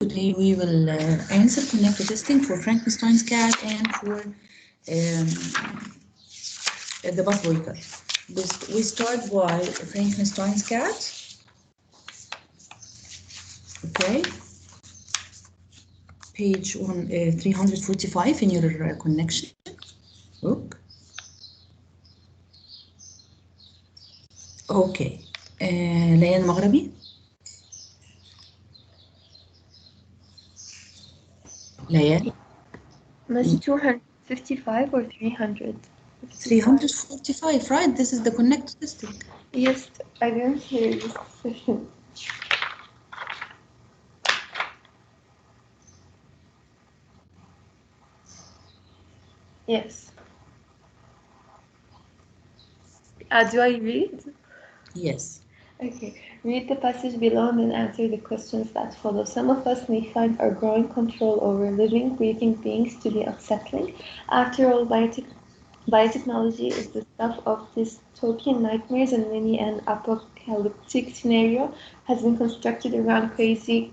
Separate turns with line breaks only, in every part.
Today we will answer connected testing for Frankenstein's cat and for the Bus Boycott. We start by Frankenstein's cat. Okay. Page 345 in your connection book. Okay. ليان مغربي. ليان.
Must 255 or 300?
345, right? This is the connected testing.
Yes, I didn't hear this session. Yes. Do I read?
Yes.
Okay. Read the passage below and then answer the questions that follow. Some of us may find our growing control over living, breathing beings to be unsettling. After all, biotechnology is the stuff of dystopian nightmares, and many an apocalyptic scenario has been constructed around crazy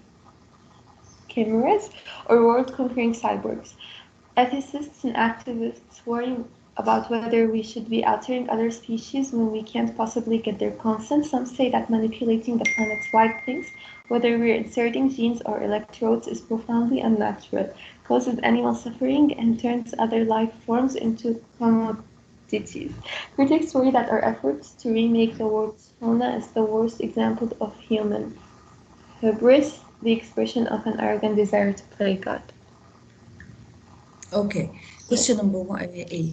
chimeras or world-conquering cyborgs. Ethicists and activists worry about whether we should be altering other species when we can't possibly get their consent. Some say that manipulating the planet's wild things, whether we're inserting genes or electrodes, is profoundly unnatural, causes animal suffering, and turns other life forms into commodities. Critics worry that our efforts to remake the world's fauna is the worst example of human hubris, the expression of an arrogant desire to play God.
Okay. Question number 1A.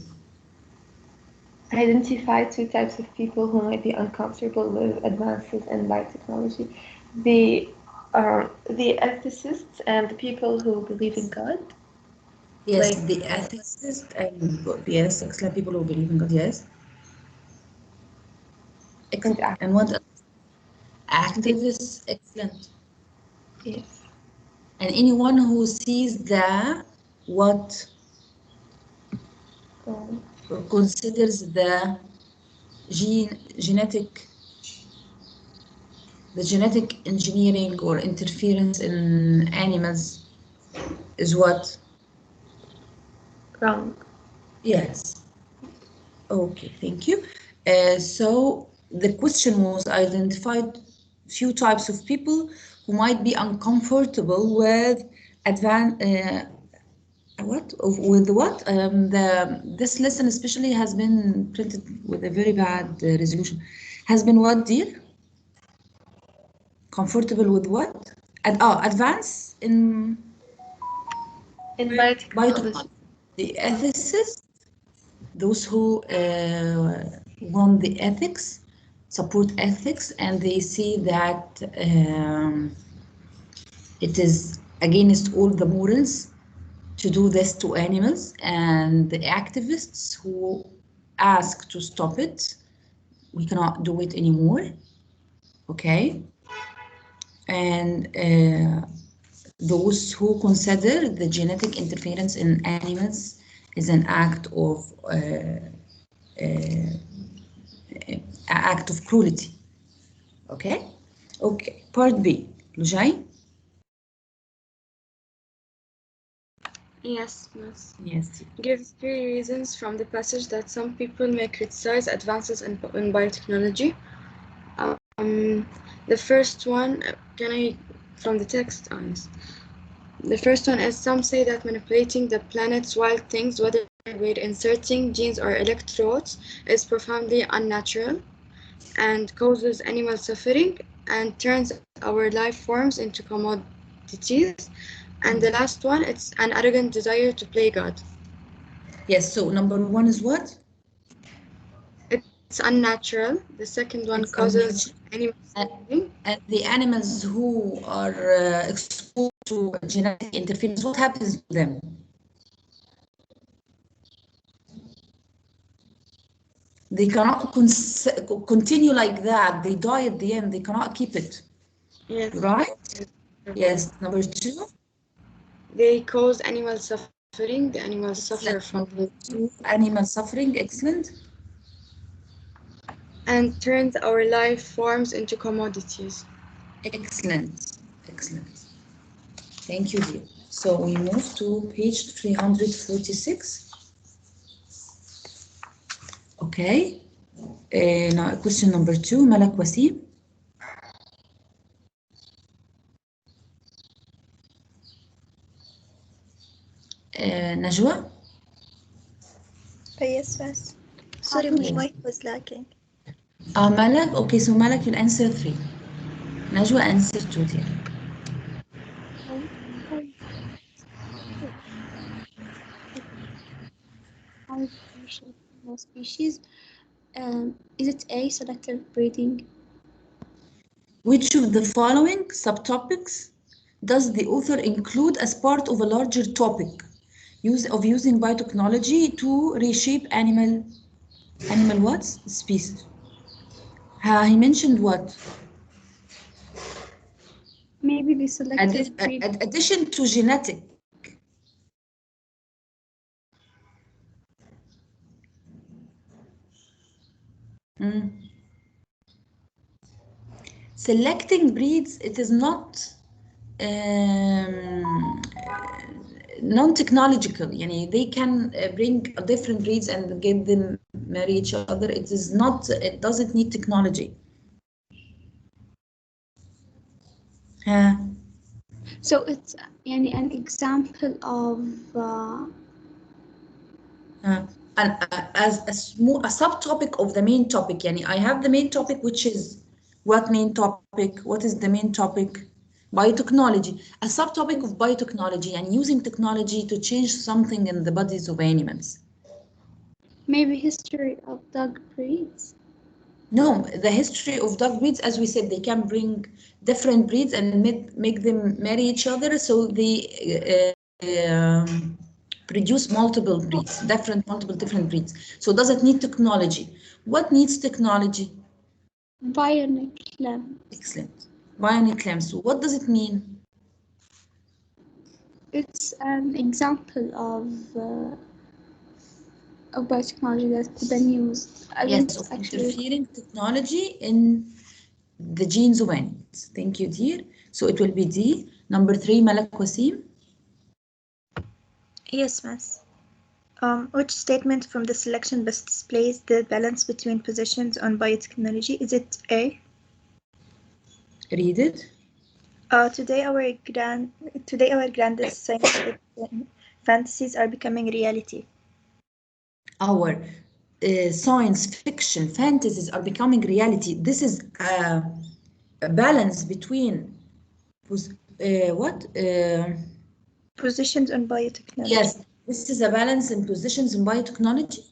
Identify two types of people who might be uncomfortable with advances in biotechnology: the ethicists and the people who believe in God.
Yes, the ethicists and yes, excellent people who believe in God. Yes. And what else? Activists, excellent.
Yes.
And anyone who sees the what considers the genetic engineering or interference in animals is what?
Wrong.
Yes. Okay, thank you. So the question was identified few types of people who might be uncomfortable with this lesson especially has been printed with a very bad resolution. Has been what, dear? Comfortable with what? Advance in biotechnology. The ethicists, those who want the ethics, support ethics, and they see that it is against all the morals to do this to animals, and the activists who ask to stop it, we cannot do it anymore. Okay. And those who consider the genetic interference in animals is an act of cruelty. Okay. Okay. Part B. Lujay?
Yes, Miss.
Yes.
Give 3 reasons from the passage that some people may criticize advances in biotechnology. The first one, from the text? The first one is, some say that manipulating the planet's wild things, whether we're inserting genes or electrodes, is profoundly unnatural and causes animal suffering and turns our life forms into commodities. And the last one, it's an arrogant desire to play God.
Yes, so number 1 is what?
It's unnatural. The second one causes animal suffering.
And the animals who are exposed to genetic interference, what happens to them? They cannot continue like that. They die at the end. They cannot keep it.
Yes.
Right? Yes. Number 2?
They cause animal suffering. The animals suffer from
animal suffering. Excellent.
And turns our life forms into commodities.
Excellent. Excellent. Thank you, dear. So we move to page 346. Okay. Now question number 2, Malak Wasim. Najwa?
Yes, miss. Sorry, my mic was lacking.
Malak, okay, so Malak will answer 3. Najwa answer 2, dear.
Species. Is it A, selective breeding?
Which of the following subtopics does the author include as part of a larger topic using biotechnology to reshape animal what? Species. He mentioned what?
Maybe the selective breeding.
Addition to genetic. Selecting breeds, it is not non-technological. They can bring different breeds and get them marry each other. It is not. It doesn't need technology.
So it's an example of
as a subtopic of the main topic. I have the main topic, which is what main topic? What is the main topic? Biotechnology, a subtopic of biotechnology, and using technology to change something in the bodies of animals.
Maybe history of dog breeds.
No, the history of dog breeds, as we said, they can bring different breeds and make them marry each other, so they produce multiple breeds, multiple different breeds. So does it need technology? What needs technology?
Bionic lamb.
Excellent. Bionic lamb. So what does it mean?
It's an example of biotechnology that could be used.
Yes, of interfering technology in the genes of animals. Thank you, dear. So it will be D. Number 3, Malak Wasim.
Yes, miss. Which statement from the selection best displays the balance between positions on biotechnology? Is it A?
Read it.
Today our grandest scientific fantasies are becoming reality.
Our science fiction fantasies are becoming reality. This is a balance between what?
Positions on biotechnology.
Yes, this is a balance in positions in biotechnology.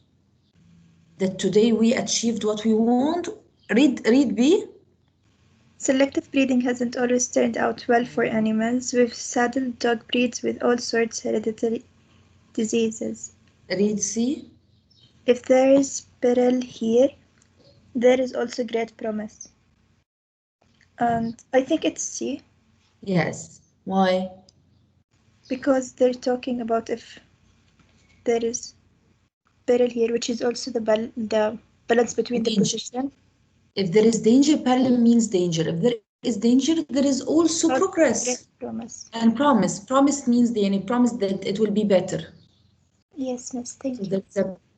That today we achieved what we want. Read B.
Selective breeding hasn't always turned out well for animals. We've saddled dog breeds with all sorts of hereditary diseases.
Read C.
If there is peril here, there is also great promise. And I think it's C.
Yes. Why?
Because they're talking about if there is peril here, which is also the balance between the position.
If there is danger, peril means danger. If there is danger, there is also progress.
Promise.
And promise. Promise means promise that it will be better.
Yes, miss. Thank you.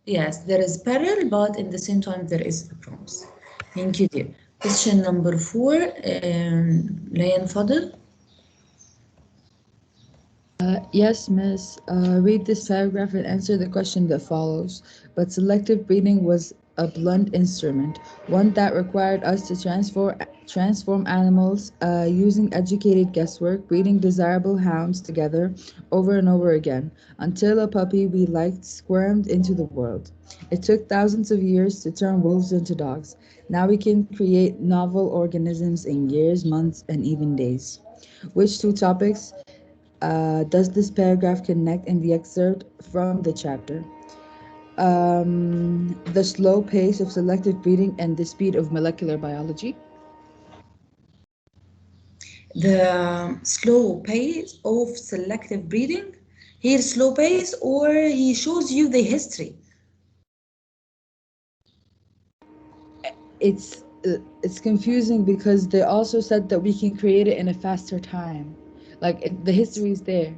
Yes, there is peril, but in the same time, there is a promise. Thank you, dear. Question number 4, Layan Fadl.
Yes, miss. Read this paragraph and answer the question that follows. But selective breeding was a blunt instrument, one that required us to transform animals using educated guesswork, breeding desirable hounds together over and over again, until a puppy we liked squirmed into the world. It took thousands of years to turn wolves into dogs. Now we can create novel organisms in years, months, and even days. Which two topics does this paragraph connect in the excerpt from the chapter? The slow pace of selective breeding and the speed of molecular biology.
The slow pace of selective breeding. Here, slow pace, or he shows you the history.
It's confusing because they also said that we can create it in a faster time.
Like the history is there.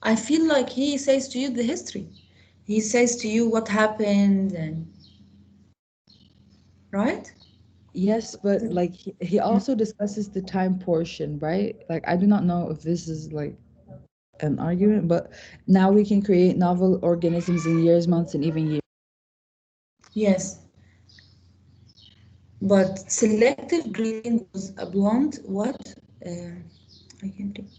I feel like he says to you the history. He says to you what happened, and right?
Yes, but like he also discusses the time portion, right? Like I do not know if this is like an argument, but now we can create novel organisms in years, months, and even years.
Yes. But selective breeding was a blunt what? I can't read.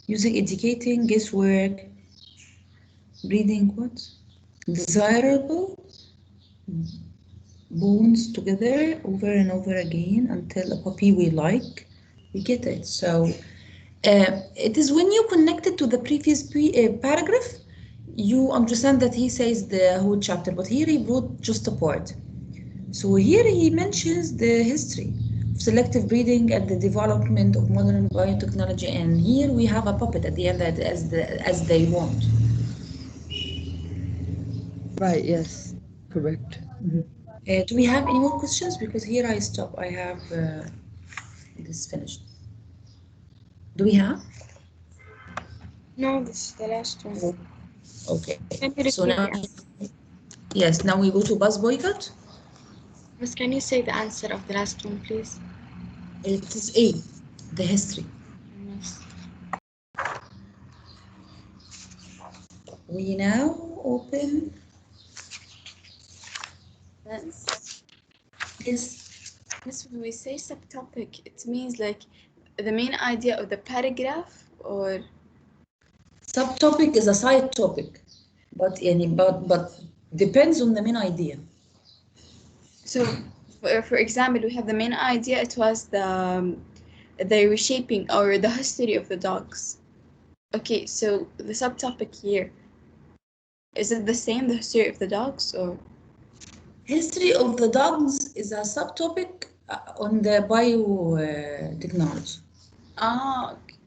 Using educating, guesswork, breeding what? Desirable bones together over and over again until a puppy we like. We get it. So it is when you connect it to the previous paragraph, you understand that he says the whole chapter, but here he wrote just a part. So here he mentions the history of selective breeding and the development of modern biotechnology, and here we have a puppet at the end that as they want.
Right, yes. Correct.
Do we have any more questions? Because here I stop. I have this finished. Do we have?
No, this is the last one.
Okay.
Can you
So
repeat
now,
the answer?
yes, now we go to bus boycott.
Miss, can you say the answer of the last one, please?
It is A, the history.
Yes.
We now open.
Yes.
Yes.
Yes, when we say subtopic, it means like the main idea of the paragraph or
Subtopic is a side topic, but depends on the main idea.
so for example, we have the main idea, it was the reshaping or the history of the dogs. Okay, so the subtopic here, is it the same, the history of the dogs, or
History of the dogs is a subtopic on the biotechnology.
okay.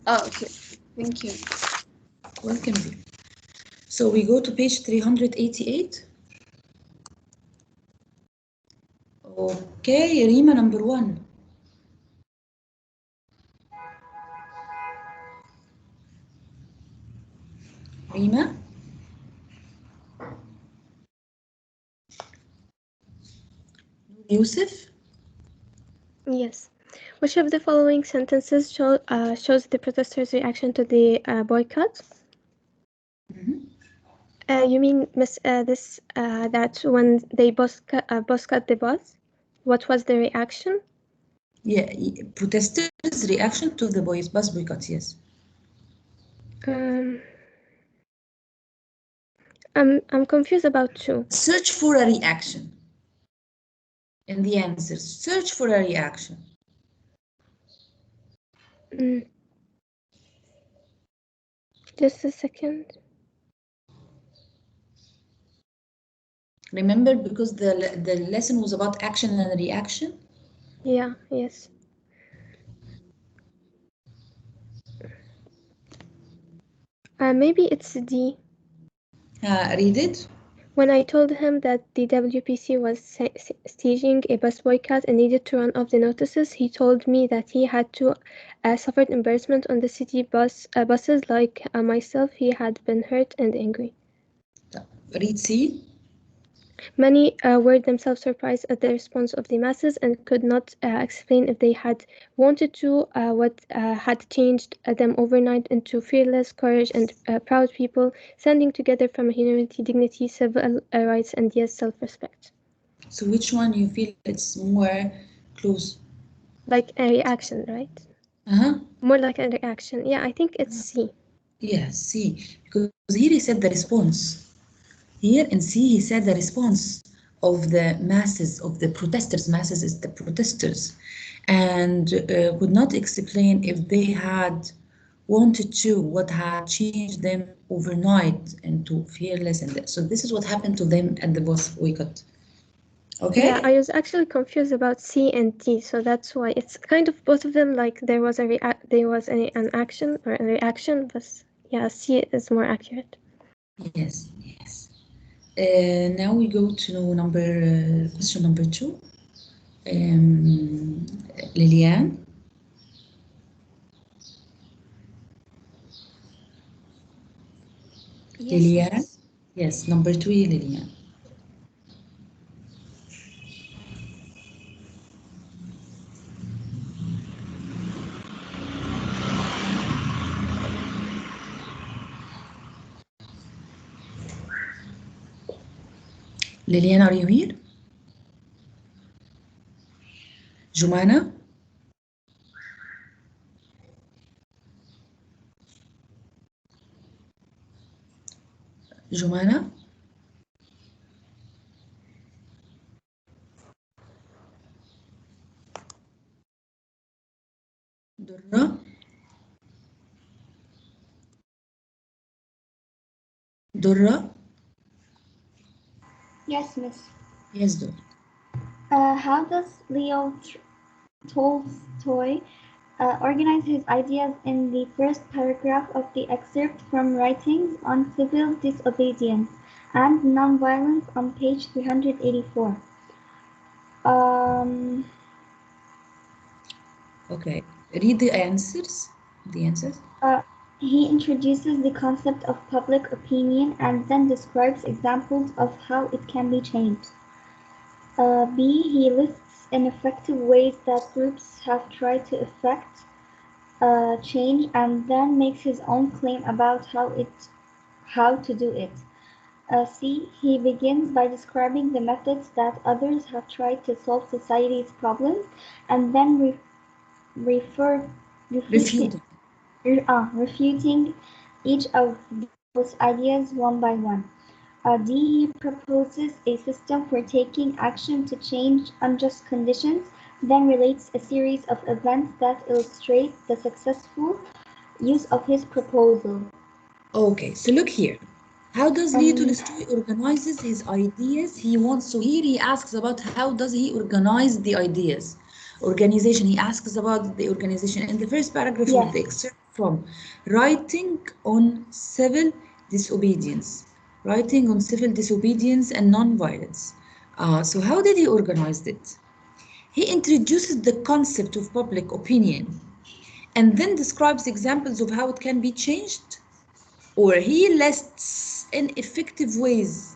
Okay, thank you.
Welcome. So we go to page 388. Okay, Rima number 1. Rima? Yusuf?
Yes. Which of the following sentences shows the protesters' reaction to the boycott? You mean, Miss, that when they boycott the bus, what was the reaction?
Yeah, protesters' reaction to the bus boycott, yes.
I'm confused about 2.
Search for a reaction. In the answer, search for a reaction.
Just a second.
Remember, because the lesson was about action and reaction?
Yeah, yes. Maybe it's D.
Read it.
When I told him that the WPC was staging a bus boycott and needed to run off the notices, he told me that he had to suffered embarrassment on the city buses like myself. He had been hurt and angry.
Read C.
Many were themselves surprised at the response of the masses and could not explain if they had wanted to what had changed them overnight into fearless, courage, and proud people, standing together from humanity, dignity, civil rights, and yes, self-respect.
So which one you feel it's more close?
Like a reaction, right? More like a reaction. Yeah, I think it's C.
Yeah, C. Because here he said the response. Here in C, he said the response of the masses, of the protesters. Masses is the protesters. And could not explain if they had wanted to, what had changed them overnight into fearless. And so this is what happened to them at the bus boycott. Okay?
Yeah, I was actually confused about C and D, so that's why it's kind of both of them. Like there was an action or a reaction, but yeah, C is more accurate.
Yes, yes. Now we go to question number 2. Liliane.
Yes,
Liliane.
miss.
Yes, number 3, Liliane. Liliane, are you here? Jumana? Jumana? Durra? Durra?
Yes, miss.
Yes, Durra.
How does Leo Tolstoy organize his ideas in the first paragraph of the excerpt from Writings on Civil Disobedience and Nonviolence on page 384? Um,
Okay. Read the answers. The answers.
he introduces the concept of public opinion and then describes examples of how it can be changed. B. He lists ineffective ways that groups have tried to effect change and then makes his own claim about how to do it. C. He begins by describing the methods that others have tried to solve society's problems and then
Refuting.
refuting each of those ideas one by one. D. He proposes a system for taking action to change unjust conditions, then relates a series of events that illustrate the successful use of his proposal.
Okay, so look here. How does Leo
Um,
Tolstoy organizes his ideas? He wants, so here he asks about how does he organize the ideas? Organization, he asks about the organization. In the first paragraph of
yes.
the excerpt from Writing on Civil Disobedience. Writing on Civil Disobedience and Nonviolence. So how did he organize it? He introduces the concept of public opinion and then describes examples of how it can be changed, or he lists ineffective ways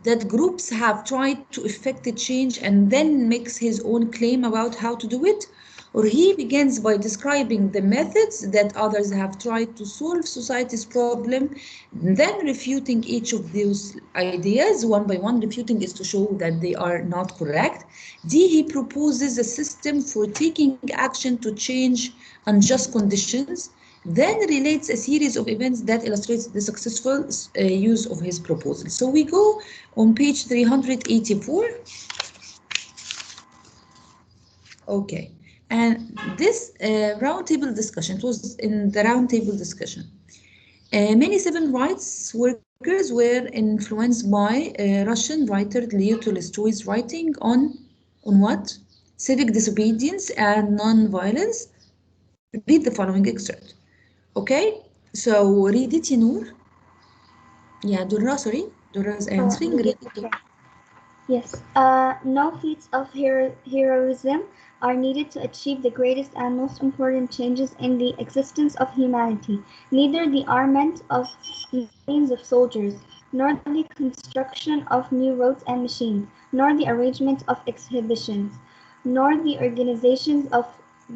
that groups have tried to effect a change and then makes his own claim about how to do it, or he begins by describing the methods that others have tried to solve society's problem, then refuting each of those ideas one by one. Refuting is to show that they are not correct. D, he proposes a system for taking action to change unjust conditions, then relates a series of events that illustrates the successful use of his proposal. So we go on page 384. Okay, and this roundtable discussion, it was in the roundtable discussion. Many civil rights workers were influenced by Russian writer Leo Tolstoy's writing on what? Civic disobedience and non-violence. Read the following excerpt. Okay, so read it, Noor. Yeah, Durra, sorry. Durra's answering. Read it.
Okay. Yes. No feats of heroism are needed to achieve the greatest and most important changes in the existence of humanity. Neither the armament of millions of soldiers, nor the construction of new roads and machines, nor the arrangement of exhibitions, nor the organizations of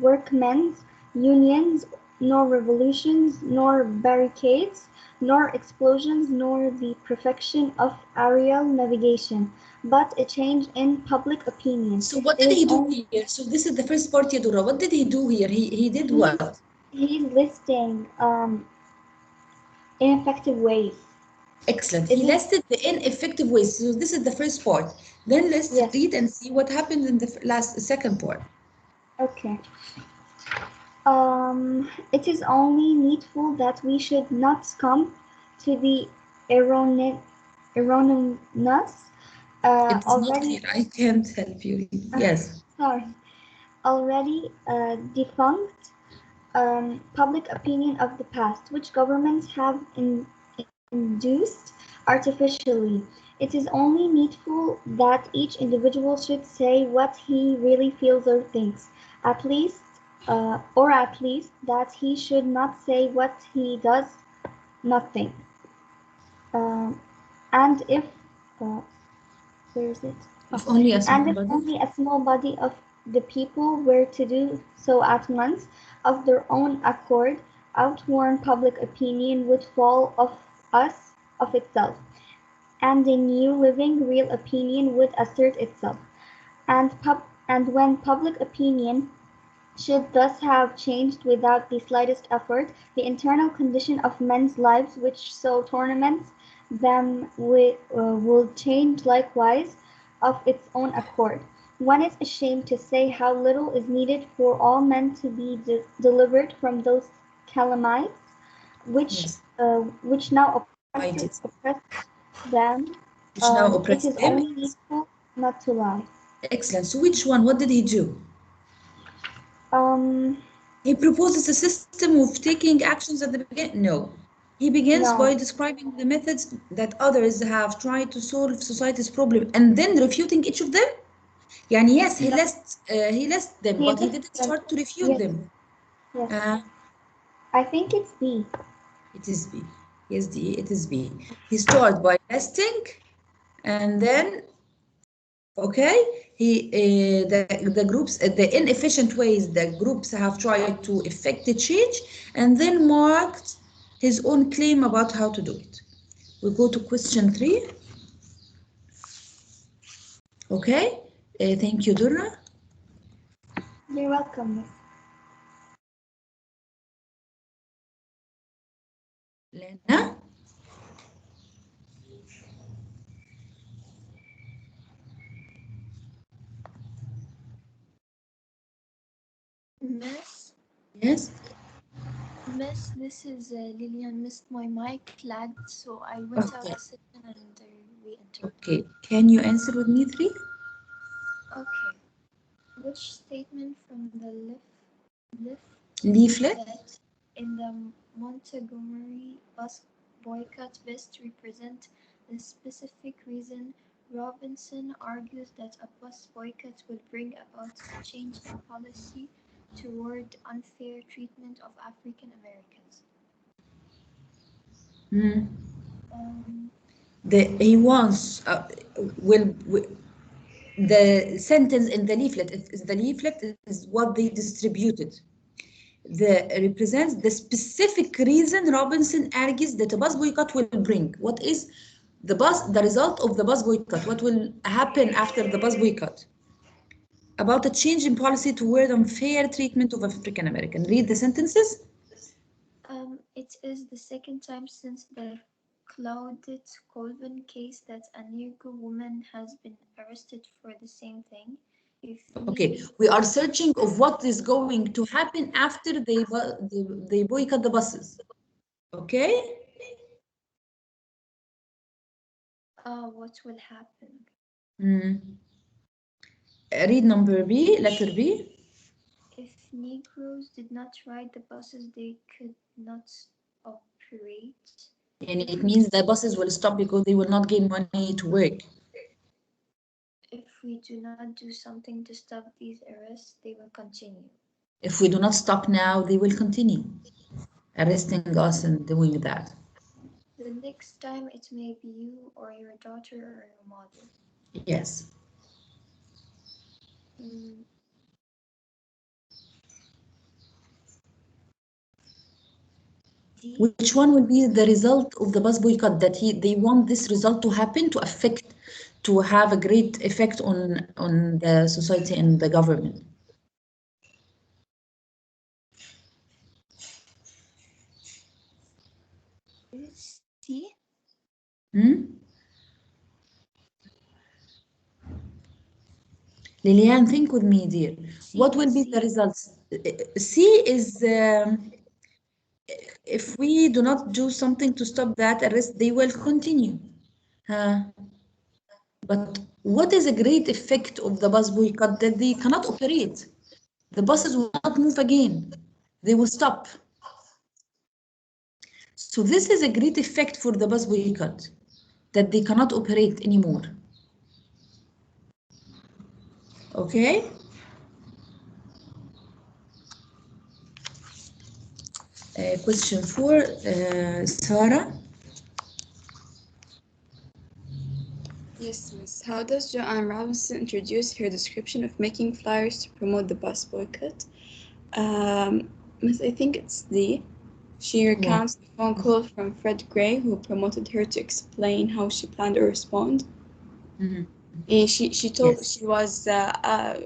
workmen's unions, nor revolutions, nor barricades, nor explosions, nor the perfection of aerial navigation, but a change in public opinion.
So what
It
did
is
he do
only
here? So this is the first part, Yadura. What did he do here? He did
he's,
what?
he's listing ineffective ways.
Excellent.
Is
He
it?
listed the ineffective ways. So this is the first part. Then let's
Yes.
read and see what happened in the second part.
Okay. It is only needful that we should not succumb to the erroneous
It is not
already
clear. I can't help you. Yes.
sorry already defunct public opinion of the past, which governments have induced artificially.
It is only needful that each individual should say what he really feels or thinks, at least, or at least that he should not say what he does not think. And if, uh, where is it?
If only a
And
small
if
body.
only a small body of the people were to do so at once, of their own accord, outworn public opinion would fall off us of itself, and a new living real opinion would assert itself. And when public opinion should thus have changed without the slightest effort, the internal condition of men's lives which so torments them will change likewise of its own accord. One is ashamed to say how little is needed for all men to be delivered from those calamities which
Yes.
which now
Ideas.
oppress them.
Which now
It
oppress
is
them.
only needful not to lie.
Excellent. So which one? What did he do?
Um,
He proposes a system of taking actions at the beginning? No. He begins by
no.
describing the methods that others have tried to solve society's problem and then refuting each of them? Yani yes,
No.
he lists them,
He
but he
lists
didn't
them.
start to refute
Yes,
them.
yes.
Uh,
I think it's B.
it is B. Yes, D, it is B. He starts by listing and then, okay, the groups, the inefficient ways that groups have tried to effect the change, and then marked his own claim about how to do it. We go to question 3. Okay, thank you, Durra.
You're welcome, Miss.
Lena.
Miss,
Yes.
Miss, this is Lillian. Missed my mic lagged, so I went out
Okay.
of session and I re-entered.
Okay. Can you answer with me 3?
Okay. Which statement from the
Leaflet.
leaflet in the Montgomery bus boycott best represent the specific reason Robinson argues that a bus boycott will bring about a change in policy toward unfair treatment of African Americans?
He wants will the sentence in the leaflet is what they distributed. Represents the specific reason Robinson argues that a bus boycott will bring. What is the result of the bus boycott? What will happen after the bus boycott? About a change in policy toward unfair treatment of African American. Read the sentences.
It is the second time since the Claudette Colvin case that a Negro woman has been arrested for the same thing.
Okay, we are searching of what is going to happen after they boycott the buses. Okay.
What will happen?
Read number B, letter B.
If Negroes did not ride the buses, they could not operate.
And it means the buses will stop because they will not gain money to work.
If we do not do something to stop these arrests, they will continue.
If we do not stop now, they will continue arresting us and doing that.
The next time it may be you or your daughter or your mother.
Yes. Which one will be the result of the bus boycott that they want this result to happen to have a great effect on the society and the government?
C.
Lilian, think with me, dear. What will be the results? C is if we do not do something to stop that arrest, they will continue. But what is a great effect of the bus boycott? That they cannot operate. The buses will not move again. They will stop. So this is a great effect for the bus boycott. that they cannot operate anymore. Okay. Question 4, Sarah.
Yes, Miss. How does Joanne Robinson introduce her description of making flyers to promote the bus boycott? Miss, I think it's D. She recounts the phone call from Fred Gray, who promoted her to explain how she planned to respond.
Mm-hmm.
She told
Yes.
she was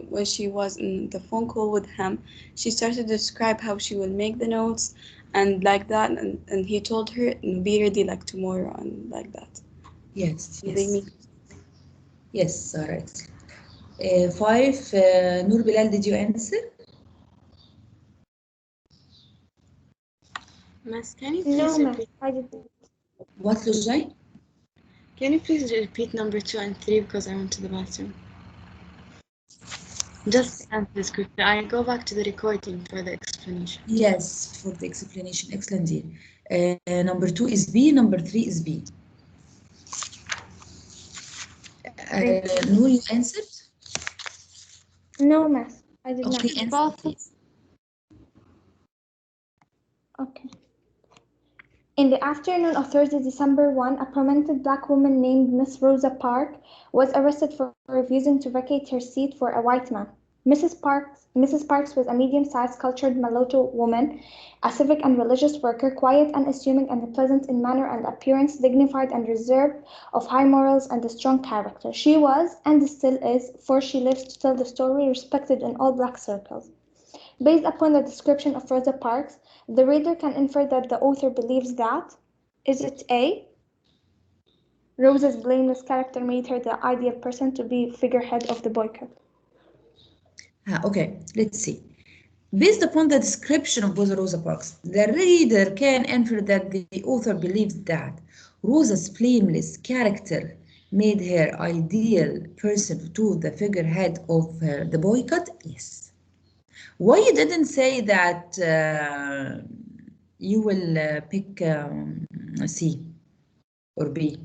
when she was in the phone call with him, she started to describe how she will make the notes and like that, and he told her be ready like tomorrow and like that.
Yes.
And they
Yes.
make
Yes, Sarah. 5, Noor Bilal, did you answer?
Miss, can you
No,
please
ma'am,
repeat?
I didn't.
What, Lujay?
Can you please repeat number 2 and 3 because I went to the bathroom? Just answer this quickly. I go back to the recording for the explanation.
Yes, for the explanation. Excellent, dear. Number 2 is B, number 3 is B. Noor, you answered?
No, ma'am, I did not.
Okay, answer please.
Okay. In the afternoon of Thursday, December 1, a prominent black woman named Miss Rosa Parks was arrested for refusing to vacate her seat for a white man. Mrs. Parks was a medium-sized, cultured mulatto woman, a civic and religious worker, quiet, unassuming, and pleasant in manner and appearance, dignified and reserved, of high morals and a strong character. She was, and still is, for she lives to tell the story, respected in all black circles. Based upon the description of Rosa Parks, the reader can infer that the author believes that: is it A, Rosa's blameless character made her the ideal person to be figurehead of the boycott?
Okay, let's see. Based upon the description of Rosa Parks, the reader can infer that the author believes that Rosa's blameless character made her ideal person to the figurehead of the boycott. Yes. Why you didn't say that you will pick C or B?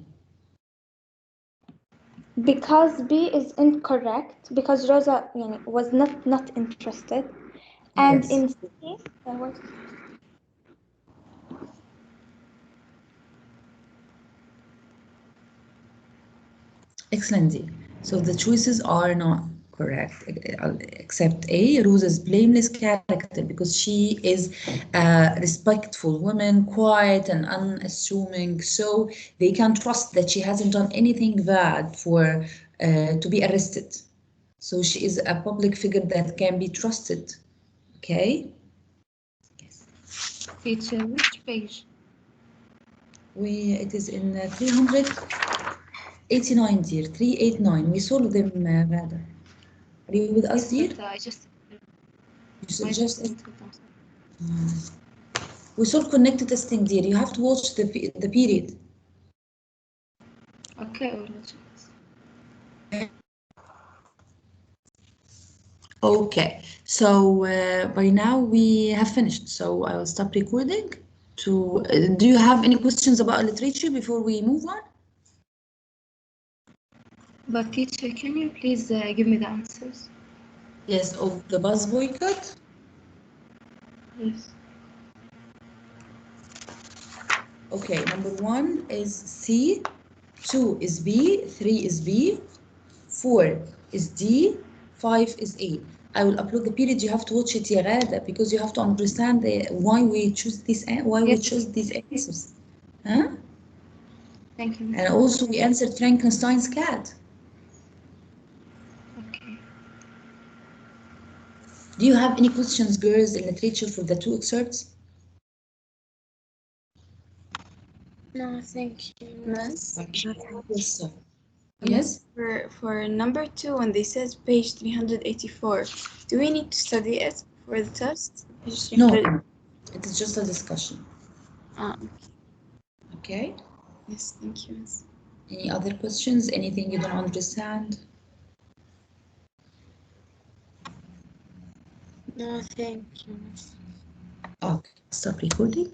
Because B is incorrect, because Rosa was not interested, and
Yes.
in C, what?
Excellent, dear. So the choices are not correct, except A, Rosa's blameless character, because she is a respectful woman, quiet and unassuming, so they can trust that she hasn't done anything bad for to be arrested. So she is a public figure that can be trusted. Okay? Yes.
Teacher, which page?
It is in 389, dear. 389. We solved them, Rada. Are you with us, dear?
But I just
You just we solved connected testing, dear. You have to watch the period.
okay, I will watch it.
Okay. So by now we have finished. So I will stop recording. Do you have any questions about literature before we move on?
But teacher, can you please give me the answers?
Yes, of the bus boycott.
Yes.
Okay, number 1 is C, 2 is B, 3 is B, 4 is D, 5 is A. I will upload the period. You have to watch it, Yarada, because you have to understand why we choose these answers. Huh?
Thank you.
And also we answered Frankenstein's cat.
Okay.
Do you have any questions, girls, in literature for the 2 excerpts?
No, thank you,
Miss.
Yes, sir. Yes?
For number 2, when they says page 384, do we need to study it for the test? Page 300.
No, it is just a discussion. Okay.
Yes, thank you, Miss.
Any other questions? Anything you don't understand?
No, thank you, Miss.
Okay, stop recording.